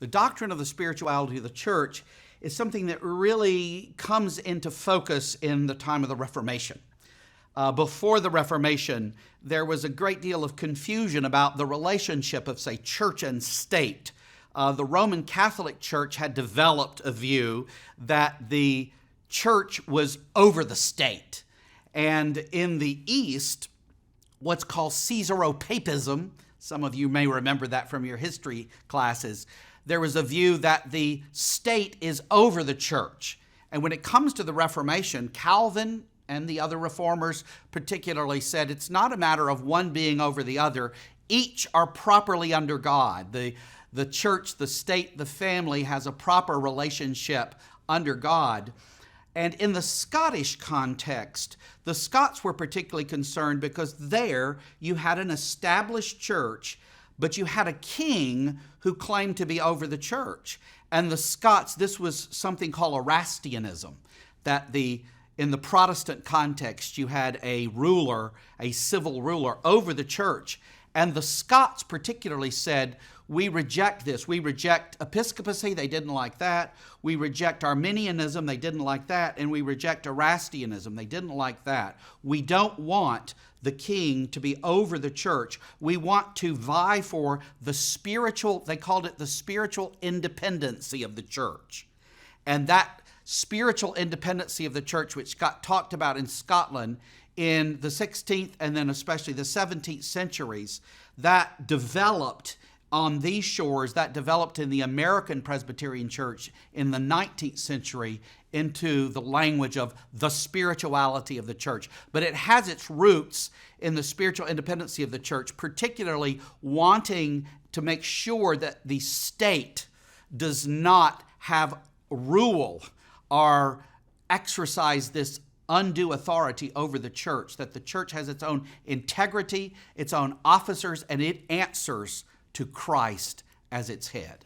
The doctrine of the spirituality of the church is something that really comes into focus in the time of the Reformation. Before the Reformation, there was a great deal of confusion about the relationship of, say, church and state. The Roman Catholic Church had developed a view that the church was over the state. And in the East, what's called Caesaropapism, some of you may remember that from your history classes, there was a view that the state is over the church. And when it comes to the Reformation, Calvin and the other reformers particularly said it's not a matter of one being over the other. Each are properly under God. The church, the state, the family has a proper relationship under God. And in the Scottish context, the Scots were particularly concerned because there you had an established church, but you had a king who claimed to be over the church. And the Scots, this was something called Erastianism, that in the Protestant context, you had a ruler, a civil ruler over the church. And the Scots particularly said, we reject this. We reject episcopacy. They didn't like that. We reject Arminianism. They didn't like that. And we reject Erastianism. They didn't like that. We don't want the king to be over the church. We want to vie for the spiritual, they called it the spiritual independency of the church. And that spiritual independency of the church, which got talked about in Scotland in the 16th and then especially the 17th centuries, that developed on these shores, that developed in the American Presbyterian Church in the 19th century into the language of the spirituality of the church. But it has its roots in the spiritual independency of the church, particularly wanting to make sure that the state does not have rule or exercise this undue authority over the church, that the church has its own integrity, its own officers, and it answers to Christ as its head.